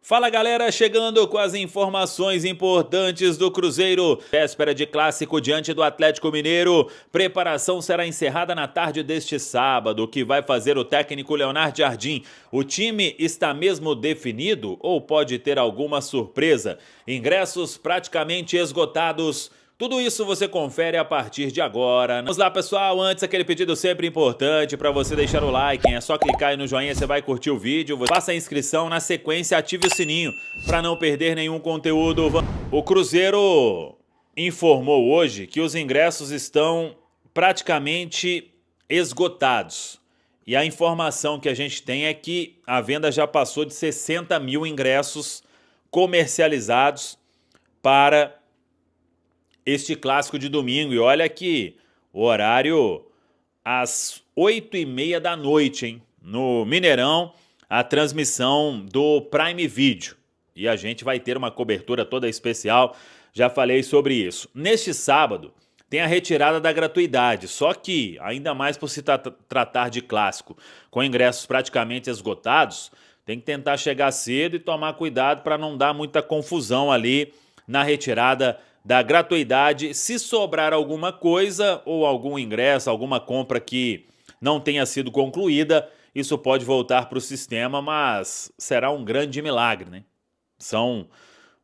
Fala galera, chegando com as informações importantes do Cruzeiro. Véspera de clássico diante do Atlético Mineiro. Preparação será encerrada na tarde deste sábado. O que vai fazer o técnico Leonardo Jardim? O time está mesmo definido ou pode ter alguma surpresa? Ingressos praticamente esgotados. Tudo isso você confere a partir de agora. Vamos lá, pessoal. Antes, aquele pedido sempre importante para você deixar o like. É só clicar aí no joinha, você vai curtir o vídeo. Faça a inscrição, na sequência ative o sininho para não perder nenhum conteúdo. O Cruzeiro informou hoje que os ingressos estão praticamente esgotados. E a informação que a gente tem é que a venda já passou de 60 mil ingressos comercializados para este clássico de domingo. E olha que o horário às 8h30 da noite, hein? No Mineirão, a transmissão do Prime Video. E a gente vai ter uma cobertura toda especial, já falei sobre isso. Neste sábado, tem a retirada da gratuidade, só que, ainda mais por se tratar de clássico, com ingressos praticamente esgotados, tem que tentar chegar cedo e tomar cuidado para não dar muita confusão ali na retirada da gratuidade. Se sobrar alguma coisa ou algum ingresso, alguma compra que não tenha sido concluída, isso pode voltar para o sistema, mas será um grande milagre, né? São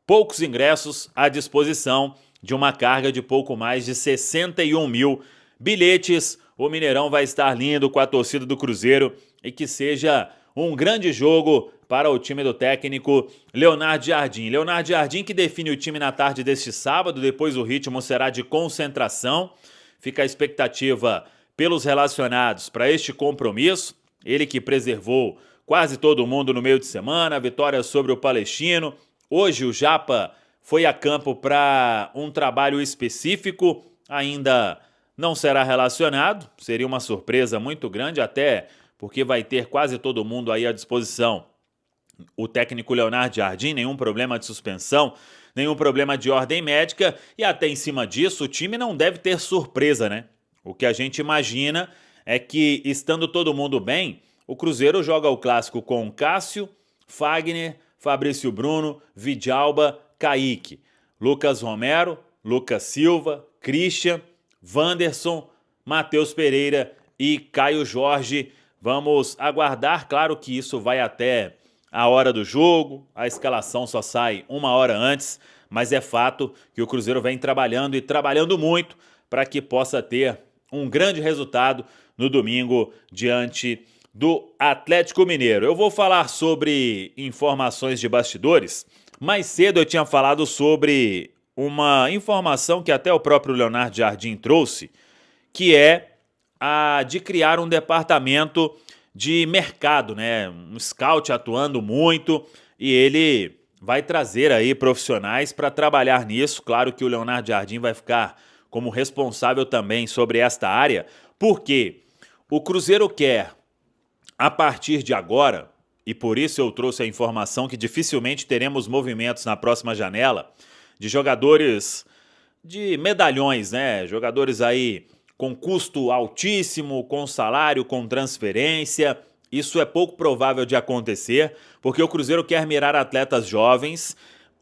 poucos ingressos à disposição de uma carga de pouco mais de 61 mil bilhetes. O Mineirão vai estar lindo com a torcida do Cruzeiro e que seja um grande jogo para o time do técnico Leonardo Jardim. Leonardo Jardim que define o time na tarde deste sábado, depois o ritmo será de concentração. Fica a expectativa pelos relacionados para este compromisso. Ele que preservou quase todo mundo no meio de semana, vitória sobre o Palestino. Hoje o Japa foi a campo para um trabalho específico, ainda não será relacionado, seria uma surpresa muito grande, até porque vai ter quase todo mundo aí à disposição. O técnico Leonardo Jardim, nenhum problema de suspensão, nenhum problema de ordem médica, e até em cima disso o time não deve ter surpresa, né? O que a gente imagina é que, estando todo mundo bem, o Cruzeiro joga o clássico com Cássio, Fagner, Fabrício Bruno, Vidalba, Kaique, Lucas Romero, Lucas Silva, Christian, Wanderson, Matheus Pereira e Caio Jorge. Vamos aguardar, claro que isso vai até a hora do jogo, a escalação só sai uma hora antes, mas é fato que o Cruzeiro vem trabalhando e trabalhando muito para que possa ter um grande resultado no domingo diante do Atlético Mineiro. Eu vou falar sobre informações de bastidores. Mais cedo eu tinha falado sobre uma informação que até o próprio Leonardo Jardim trouxe, que é a de criar um departamento de mercado, né? Um scout atuando muito, e ele vai trazer aí profissionais para trabalhar nisso. Claro que o Leonardo Jardim vai ficar como responsável também sobre esta área, porque o Cruzeiro quer, a partir de agora, e por isso eu trouxe a informação que dificilmente teremos movimentos na próxima janela, de jogadores de medalhões, né? Jogadores aí com custo altíssimo, com salário, com transferência. Isso é pouco provável de acontecer, porque o Cruzeiro quer mirar atletas jovens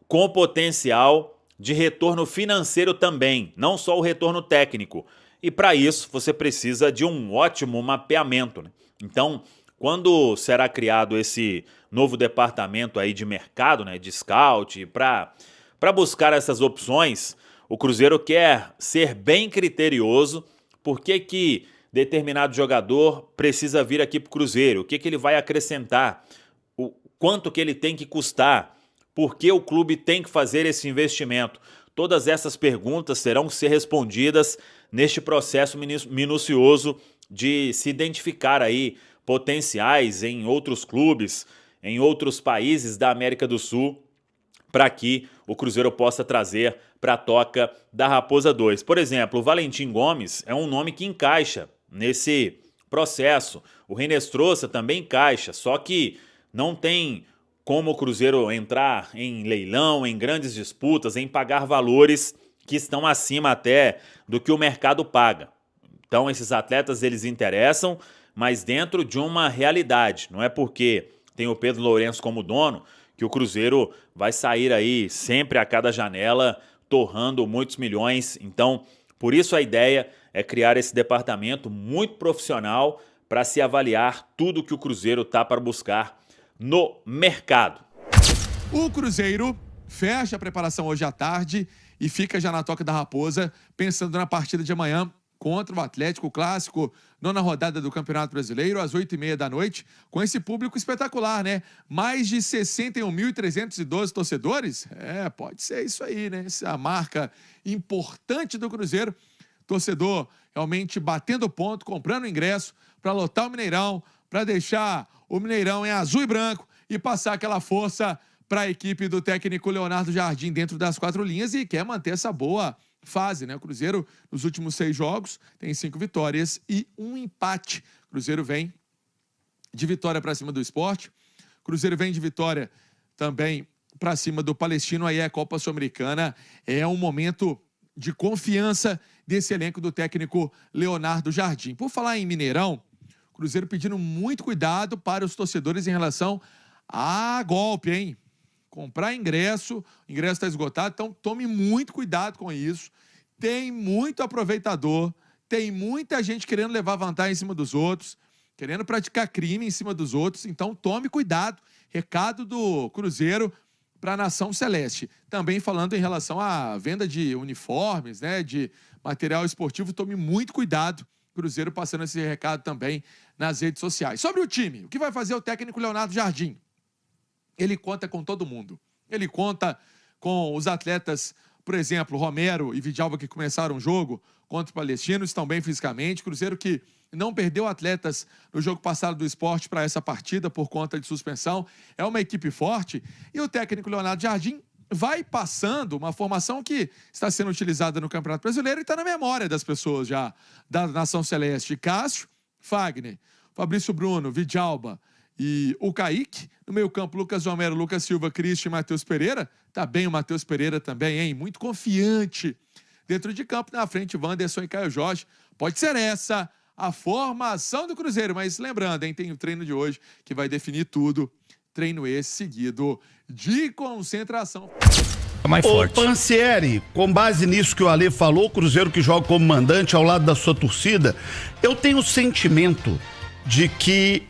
com potencial de retorno financeiro também, não só o retorno técnico. E para isso você precisa de um ótimo mapeamento, né? Então, quando será criado esse novo departamento aí de mercado, né, de scout, para buscar essas opções, o Cruzeiro quer ser bem criterioso. Por que determinado jogador precisa vir aqui para o Cruzeiro? O que ele vai acrescentar? O quanto que ele tem que custar? Por que o clube tem que fazer esse investimento? Todas essas perguntas terão que ser respondidas neste processo minucioso de se identificar aí potenciais em outros clubes, em outros países da América do Sul, para que o Cruzeiro possa trazer para a toca da Raposa 2. Por exemplo, o Valentim Gomes é um nome que encaixa nesse processo. O Rinestrosa também encaixa, só que não tem como o Cruzeiro entrar em leilão, em grandes disputas, em pagar valores que estão acima até do que o mercado paga. Então esses atletas eles interessam, mas dentro de uma realidade. Não é porque tem o Pedro Lourenço como dono que o Cruzeiro vai sair aí sempre a cada janela torrando muitos milhões. Então, por isso a ideia é criar esse departamento muito profissional para se avaliar tudo que o Cruzeiro está para buscar no mercado. O Cruzeiro fecha a preparação hoje à tarde e fica já na Toca da Raposa, pensando na partida de amanhã contra o Atlético Clássico, nona rodada do Campeonato Brasileiro, às 8h30 da noite, com esse público espetacular, né? Mais de 61.312 torcedores? Pode ser isso aí, né? Essa é a marca importante do Cruzeiro. Torcedor realmente batendo ponto, comprando ingresso para lotar o Mineirão, para deixar o Mineirão em azul e branco e passar aquela força para a equipe do técnico Leonardo Jardim dentro das 4 linhas e quer manter essa boa fase, né? O Cruzeiro, nos últimos 6 jogos, tem 5 vitórias e 1 empate. O Cruzeiro vem de vitória para cima do Sport. O Cruzeiro vem de vitória também para cima do Palestino. Aí a Copa Sul-Americana é um momento de confiança desse elenco do técnico Leonardo Jardim. Por falar em Mineirão, o Cruzeiro pedindo muito cuidado para os torcedores em relação a golpe, hein? Comprar ingresso, o ingresso está esgotado, então tome muito cuidado com isso. Tem muito aproveitador, tem muita gente querendo levar vantagem em cima dos outros, querendo praticar crime em cima dos outros, então tome cuidado. Recado do Cruzeiro para a Nação Celeste. Também falando em relação à venda de uniformes, né, de material esportivo, tome muito cuidado. Cruzeiro passando esse recado também nas redes sociais. Sobre o time, o que vai fazer o técnico Leonardo Jardim? Ele conta com todo mundo. Ele conta com os atletas, por exemplo, Romero e Vidalba, que começaram o jogo contra o Palestino, estão bem fisicamente. Cruzeiro que não perdeu atletas no jogo passado do Sport para essa partida por conta de suspensão. É uma equipe forte. E o técnico Leonardo Jardim vai passando uma formação que está sendo utilizada no Campeonato Brasileiro e está na memória das pessoas já da Nação Celeste. Cássio, Fagner, Fabrício Bruno, Vidalba e o Kaique. No meio-campo, Lucas Romero, Lucas Silva, Cristian e Matheus Pereira. Tá bem o Matheus Pereira também, hein? Muito confiante. Dentro de campo, na frente, Wanderson e Caio Jorge. Pode ser essa a formação do Cruzeiro, mas lembrando, hein? Tem o treino de hoje que vai definir tudo. Treino esse seguido de concentração. Mais forte. Ô Pansieri, com base nisso que o Ale falou, o Cruzeiro que joga como mandante ao lado da sua torcida, eu tenho o sentimento de que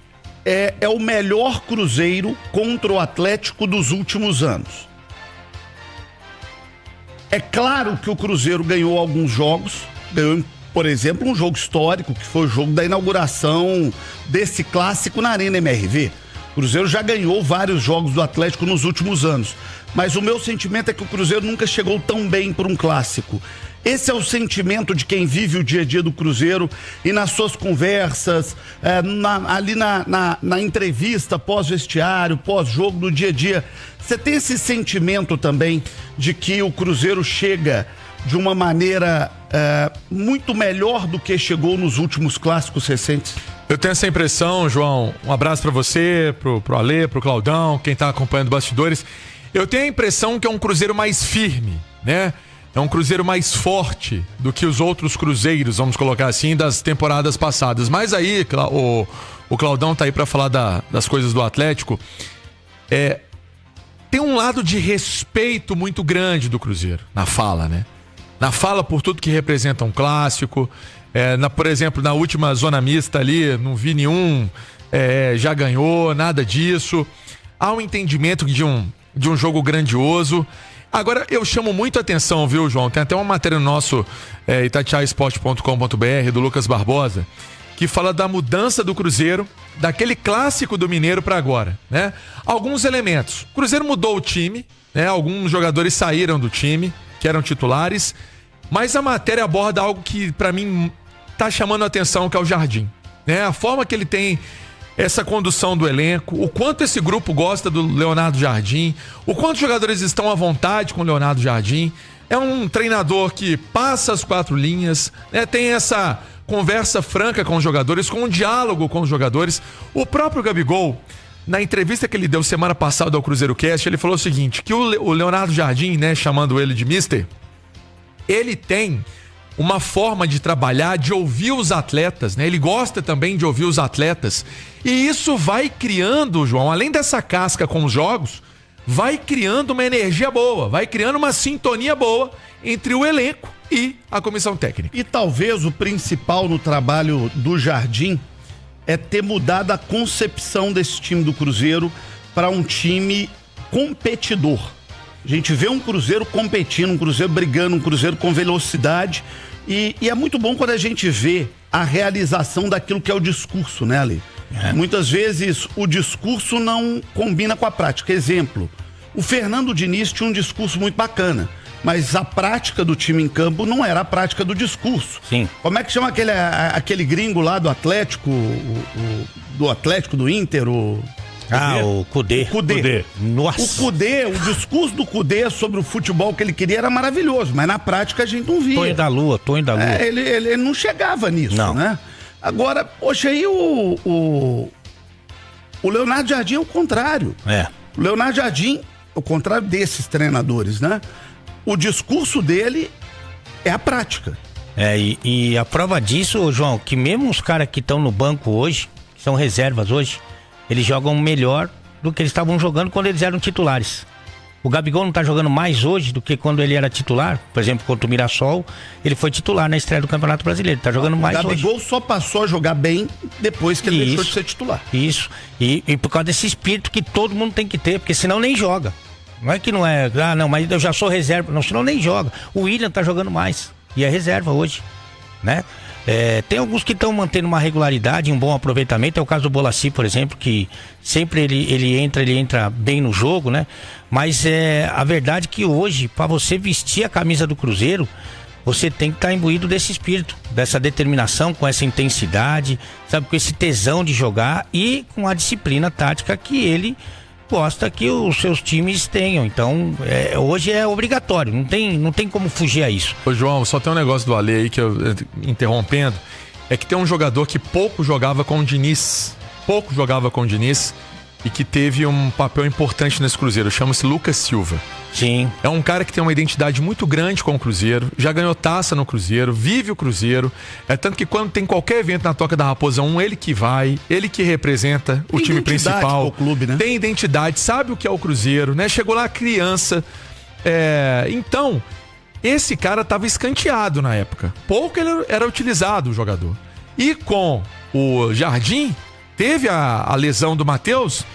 é o melhor Cruzeiro contra o Atlético dos últimos anos. É claro que o Cruzeiro ganhou alguns jogos, ganhou, por exemplo, um jogo histórico, que foi o jogo da inauguração desse clássico na Arena MRV. O Cruzeiro já ganhou vários jogos do Atlético nos últimos anos, mas o meu sentimento é que o Cruzeiro nunca chegou tão bem para um clássico. Esse é o sentimento de quem vive o dia a dia do Cruzeiro e nas suas conversas, ali na entrevista pós-vestiário, pós-jogo, no dia a dia. Você tem esse sentimento também de que o Cruzeiro chega de uma maneira muito melhor do que chegou nos últimos clássicos recentes? Eu tenho essa impressão, João. Um abraço pra você, pro Alê, pro Claudão, quem tá acompanhando bastidores. Eu tenho a impressão que é um Cruzeiro mais firme, né? É um Cruzeiro mais forte do que os outros Cruzeiros, vamos colocar assim, das temporadas passadas. Mas aí, o Claudão tá aí pra falar das coisas do Atlético. Tem um lado de respeito muito grande do Cruzeiro na fala, né? Na fala por tudo que representa um clássico. Por exemplo, na última zona mista ali, não vi nenhum já ganhou, nada disso. Há um entendimento de um jogo grandioso. Agora, eu chamo muito a atenção, viu, João? Tem até uma matéria no nosso itatiaesporte.com.br, do Lucas Barbosa, que fala da mudança do Cruzeiro, daquele clássico do Mineiro para agora, né? Alguns elementos. O Cruzeiro mudou o time, né? Alguns jogadores saíram do time, que eram titulares, mas a matéria aborda algo que, para mim, tá chamando a atenção, que é o Jardim, né? A forma que ele tem essa condução do elenco, o quanto esse grupo gosta do Leonardo Jardim, o quanto os jogadores estão à vontade com o Leonardo Jardim. É um treinador que passa as 4 linhas, né? Tem essa conversa franca com os jogadores, com um diálogo com os jogadores. O próprio Gabigol, na entrevista que ele deu semana passada ao Cruzeiro Cast, ele falou o seguinte, que o Leonardo Jardim, né, chamando ele de Mister, ele tem uma forma de trabalhar, de ouvir os atletas, né? Ele gosta também de ouvir os atletas. E isso vai criando, João, além dessa casca com os jogos, vai criando uma energia boa, vai criando uma sintonia boa entre o elenco e a comissão técnica. E talvez o principal no trabalho do Jardim é ter mudado a concepção desse time do Cruzeiro para um time competidor. A gente vê um Cruzeiro competindo, um Cruzeiro brigando, um Cruzeiro com velocidade. E é muito bom quando a gente vê a realização daquilo que é o discurso, né, Ale? Muitas vezes o discurso não combina com a prática. Exemplo, o Fernando Diniz tinha um discurso muito bacana, mas a prática do time em campo não era a prática do discurso. Sim. Como é que chama aquele gringo lá do Atlético, do Inter, o Cudê. Cudê. Nossa. O discurso do Cudê sobre o futebol que ele queria era maravilhoso, mas na prática a gente não via. Tonho da Lua. Ele não chegava nisso, não. Né? Agora, poxa, aí o Leonardo Jardim é o contrário. O Leonardo Jardim, ao contrário desses treinadores, né? O discurso dele é a prática. E a prova disso, João, que mesmo os caras que estão no banco hoje, que são reservas hoje, eles jogam melhor do que eles estavam jogando quando eles eram titulares. O Gabigol não tá jogando mais hoje do que quando ele era titular. Por exemplo, contra o Mirassol, ele foi titular na estreia do Campeonato Brasileiro. Tá jogando mais hoje. O Gabigol só passou a jogar bem depois que ele deixou de ser titular. Isso. E por causa desse espírito que todo mundo tem que ter, porque senão nem joga. Não é que não é, mas eu já sou reserva. Não, senão nem joga. O William tá jogando mais. E é reserva hoje, né? Tem alguns que estão mantendo uma regularidade, um bom aproveitamento. É o caso do Bolaci, por exemplo, que sempre ele entra bem no jogo, né? Mas a verdade é que hoje, para você vestir a camisa do Cruzeiro, você tem que estar imbuído desse espírito, dessa determinação, com essa intensidade, sabe, com esse tesão de jogar e com a disciplina tática que ele gosta que os seus times tenham. Então, hoje é obrigatório, não tem como fugir a isso. Ô João, só tem um negócio do Ale aí que eu, interrompendo, é que tem um jogador que pouco jogava com o Diniz, e que teve um papel importante nesse Cruzeiro, chama-se Lucas Silva. Sim. É um cara que tem uma identidade muito grande com o Cruzeiro, já ganhou taça no Cruzeiro, vive o Cruzeiro, tanto que quando tem qualquer evento na Toca da Raposa 1, ele que vai, ele que representa o time principal. O clube, né? Tem identidade, sabe o que é o Cruzeiro, né? Chegou lá criança. Então, esse cara estava escanteado na época. Pouco ele era utilizado, o jogador. E com o Jardim, teve a lesão do Matheus,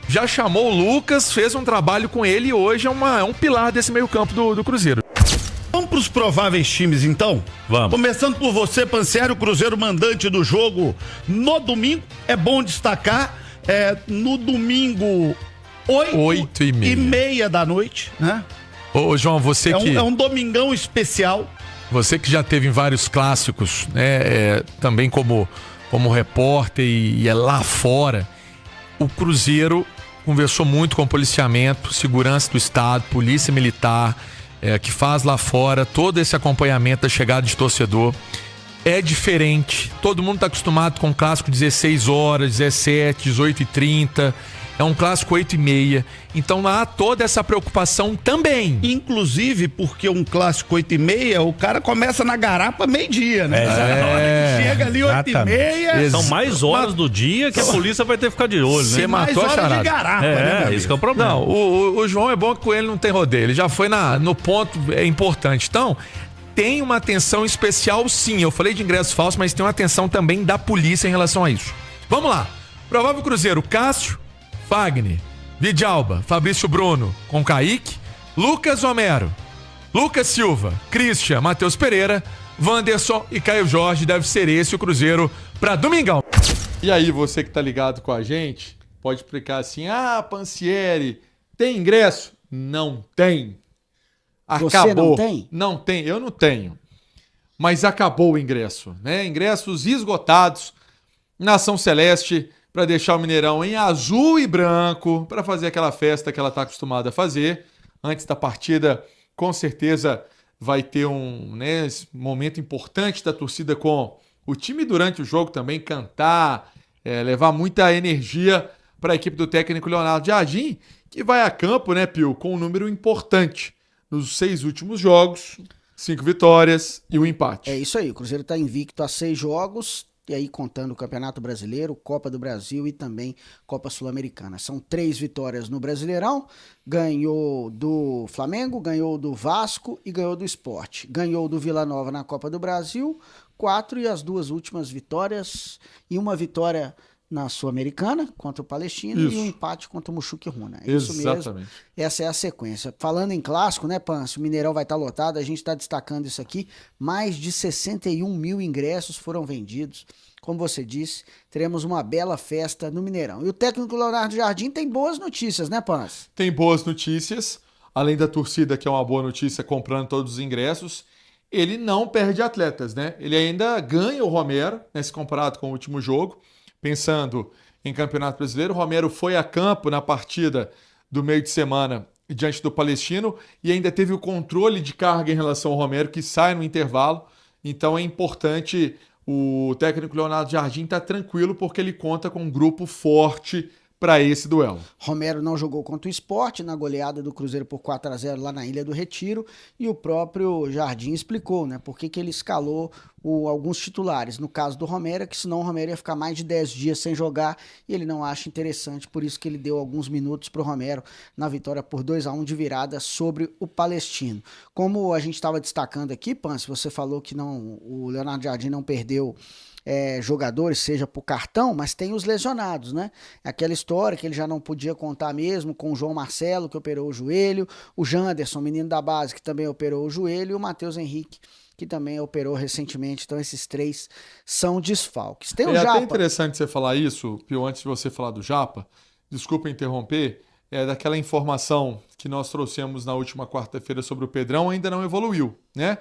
já chamou o Lucas, fez um trabalho com ele e hoje é um pilar desse meio campo do Cruzeiro. Vamos para os prováveis times, então? Vamos. Começando por você, Pansieri, o Cruzeiro mandante do jogo no domingo. É bom destacar, no domingo, 8h30 da noite, né? Ô João, você que... É um domingão especial. Você que já teve em vários clássicos, né? Também como repórter e é lá fora, o Cruzeiro conversou muito com o policiamento, segurança do estado, polícia militar, que faz lá fora todo esse acompanhamento da chegada de torcedor. É diferente, todo mundo está acostumado com um clássico 16 horas, 17, 18h30, é um clássico 8h30, então há toda essa preocupação também. Inclusive porque um clássico 8h30, o cara começa na garapa meio-dia, né? Chega ali 8h30. São mais horas do dia que a polícia vai ter que ficar de olho, né? Você matou a charada. De garapa, né, isso que é o problema. Não, o João é bom que com ele não tem rodeio, ele já foi no ponto importante. Então, tem uma atenção especial, sim. Eu falei de ingresso falso, mas tem uma atenção também da polícia em relação a isso. Vamos lá. Provável Cruzeiro: Cássio, Fagner, Vidalba, Fabrício Bruno com Kaique, Lucas Homero, Lucas Silva, Christian, Matheus Pereira, Wanderson e Caio Jorge. Deve ser esse o Cruzeiro para domingão. E aí, você que tá ligado com a gente, pode explicar assim: Pansieri, tem ingresso? Não tem. Acabou. Você não tem? Não tem, eu não tenho. Mas acabou o ingresso, né? Ingressos esgotados. Nação Celeste, para deixar o Mineirão em azul e branco, para fazer aquela festa que ela está acostumada a fazer. Antes da partida, com certeza vai ter um momento importante da torcida com o time durante o jogo também, cantar, levar muita energia para a equipe do técnico Leonardo Jardim, que vai a campo, né, Pio, com um número importante. Nos 6 últimos jogos, 5 vitórias e um empate. É isso aí, o Cruzeiro está invicto a 6 jogos, e aí contando o Campeonato Brasileiro, Copa do Brasil e também Copa Sul-Americana. São 3 vitórias no Brasileirão, ganhou do Flamengo, ganhou do Vasco e ganhou do Sport. Ganhou do Vila Nova na Copa do Brasil, 4, e as 2 últimas vitórias, e uma vitória na Sul-Americana contra o Palestino e um empate contra o Muxuque Runa. É isso mesmo. Essa é a sequência. Falando em clássico, né, Pâncio? O Mineirão vai estar lotado, a gente está destacando isso aqui. Mais de 61 mil ingressos foram vendidos. Como você disse, teremos uma bela festa no Mineirão. E o técnico Leonardo Jardim tem boas notícias, né, Pâncio? Tem boas notícias. Além da torcida, que é uma boa notícia, comprando todos os ingressos, ele não perde atletas, né? Ele ainda ganha o Romero, nesse comparado com o último jogo. Pensando em Campeonato Brasileiro, o Romero foi a campo na partida do meio de semana diante do Palestino e ainda teve o controle de carga em relação ao Romero, que sai no intervalo. Então é importante, o técnico Leonardo Jardim estar tranquilo, porque ele conta com um grupo forte para esse duelo. Romero não jogou contra o Sport na goleada do Cruzeiro por 4-0 lá na Ilha do Retiro, e o próprio Jardim explicou, né, por que ele escalou alguns titulares. No caso do Romero, que senão o Romero ia ficar mais de 10 dias sem jogar e ele não acha interessante, por isso que ele deu alguns minutos para o Romero na vitória por 2-1 de virada sobre o Palestino. Como a gente estava destacando aqui, Pâncio, você falou que o Leonardo Jardim não perdeu jogadores, seja por cartão, mas tem os lesionados, né? Aquela história que ele já não podia contar mesmo com o João Marcelo, que operou o joelho, o Janderson, menino da base, que também operou o joelho, e o Matheus Henrique, que também operou recentemente. Então esses 3 são desfalques. Tem o Japa. É até interessante você falar isso, Pio, antes de você falar do Japa, desculpa interromper, daquela informação que nós trouxemos na última quarta-feira sobre o Pedrão, ainda não evoluiu, né?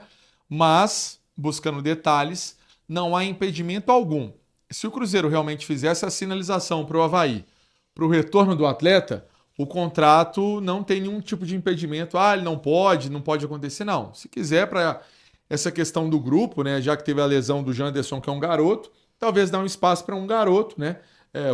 Mas, buscando detalhes, não há impedimento algum. Se o Cruzeiro realmente fizesse a sinalização para o Avaí, para o retorno do atleta, o contrato não tem nenhum tipo de impedimento. Ele não pode acontecer, não. Se quiser, para essa questão do grupo, né, já que teve a lesão do Janderson, que é um garoto, talvez dar um espaço para um garoto, né,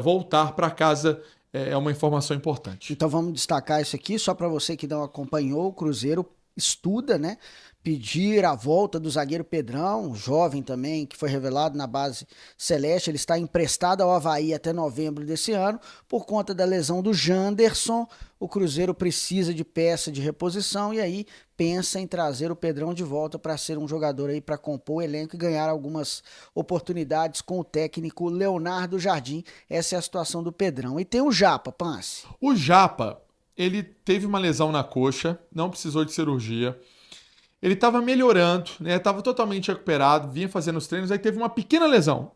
voltar para casa. É uma informação importante. Então vamos destacar isso aqui, só para você que não acompanhou, o Cruzeiro estuda, né, pedir a volta do zagueiro Pedrão, jovem também, que foi revelado na base celeste. Ele está emprestado ao Avaí até novembro desse ano. Por conta da lesão do Janderson, o Cruzeiro precisa de peça de reposição e aí pensa em trazer o Pedrão de volta para ser um jogador aí para compor o elenco e ganhar algumas oportunidades com o técnico Leonardo Jardim. Essa é a situação do Pedrão. E tem o Japa, Pance. O Japa, ele teve uma lesão na coxa, não precisou de cirurgia. Ele estava melhorando, né? Estava totalmente recuperado, vinha fazendo os treinos, aí teve uma pequena lesão.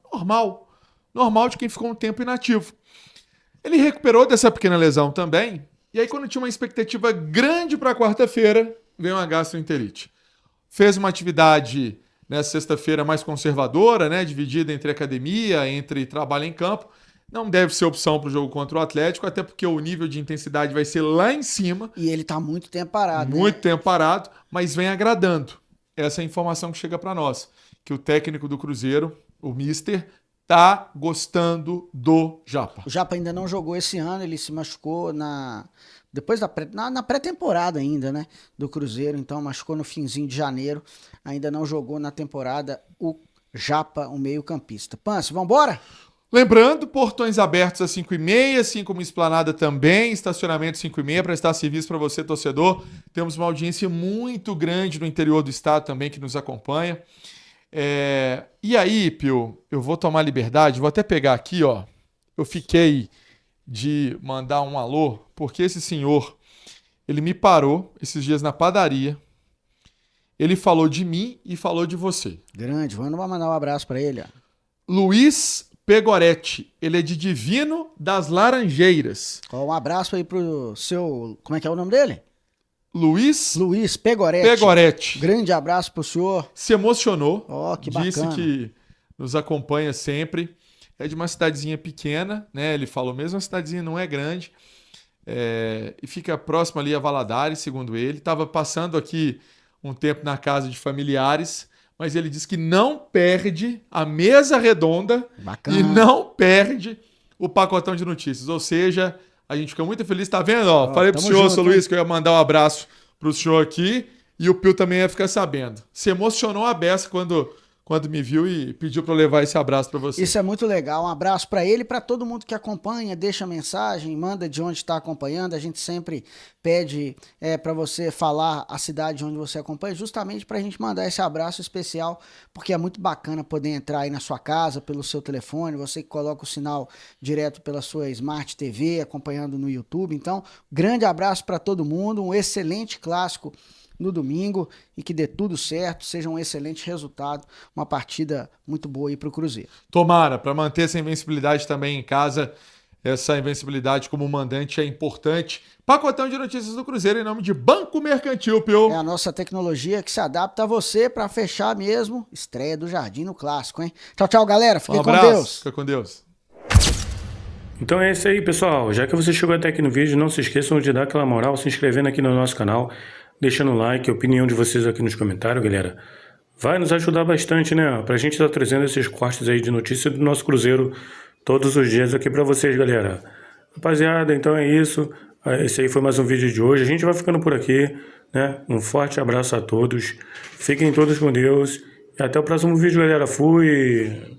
Normal de quem ficou um tempo inativo. Ele recuperou dessa pequena lesão também, e aí quando tinha uma expectativa grande para quarta-feira, veio uma gastroenterite. Fez uma atividade nessa sexta-feira mais conservadora, né? Dividida entre academia, entre trabalho em campo. Não deve ser opção para o jogo contra o Atlético, até porque o nível de intensidade vai ser lá em cima. E ele está muito tempo parado. Muito tempo parado, mas vem agradando. Essa é a informação que chega para nós. Que o técnico do Cruzeiro, o Mister, tá gostando do Japa. O Japa ainda não jogou esse ano, ele se machucou depois na pré-temporada ainda, né, do Cruzeiro. Então machucou no finzinho de janeiro. Ainda não jogou na temporada o Japa, o meio-campista. Pance, vamos embora? Lembrando, portões abertos às 5h30, assim como Esplanada também, estacionamento 5h30, prestar serviço para você, torcedor. Temos uma audiência muito grande no interior do estado também que nos acompanha. E aí, Pio, eu vou tomar liberdade, vou até pegar aqui, ó. Eu fiquei de mandar um alô, porque esse senhor, ele me parou esses dias na padaria. Ele falou de mim e falou de você. Grande, vamos mandar um abraço para ele, ó. Luiz Pegoretti, ele é de Divino das Laranjeiras. Um abraço aí pro seu... Como é que é o nome dele? Luiz Pegoretti. Pegoretti. Grande abraço pro senhor. Se emocionou. Que disse bacana. que nos acompanha sempre. É de uma cidadezinha pequena, né? Ele falou mesmo, a cidadezinha não é grande. E fica próximo ali a Valadares, segundo ele. Estava passando aqui um tempo na casa de familiares, mas ele disse que não perde a mesa redonda. Bacana. E não perde o pacotão de notícias. Ou seja, a gente fica muito feliz. Tá vendo? Falei pro senhor, seu Luiz, que eu ia mandar um abraço pro senhor aqui e o Pio também ia ficar sabendo. Se emocionou a beça quando quando me viu e pediu para eu levar esse abraço para você. Isso é muito legal. Um abraço para ele e para todo mundo que acompanha. Deixa mensagem, manda de onde está acompanhando. A gente sempre pede para você falar a cidade onde você acompanha, justamente para a gente mandar esse abraço especial, porque é muito bacana poder entrar aí na sua casa pelo seu telefone, você que coloca o sinal direto pela sua Smart TV, acompanhando no YouTube. Então, grande abraço para todo mundo, um excelente clássico no domingo e que dê tudo certo, seja um excelente resultado, uma partida muito boa aí para o Cruzeiro. Tomara, para manter essa invencibilidade também em casa, essa invencibilidade como mandante é importante. Pacotão de notícias do Cruzeiro em nome de Banco Mercantil, Pio. É a nossa tecnologia que se adapta a você para fechar mesmo. Estreia do Jardim no Clássico, hein? Tchau, tchau, galera. Fiquem com Deus. Fica com Deus. Então é isso aí, pessoal. Já que você chegou até aqui no vídeo, não se esqueçam de dar aquela moral, se inscrevendo aqui no nosso canal, deixando o like, a opinião de vocês aqui nos comentários, galera. Vai nos ajudar bastante, né? Pra gente estar trazendo esses cortes aí de notícia do nosso Cruzeiro todos os dias aqui pra vocês, galera. Rapaziada, então é isso. Esse aí foi mais um vídeo de hoje. A gente vai ficando por aqui, né? Um forte abraço a todos. Fiquem todos com Deus. E até o próximo vídeo, galera. Fui!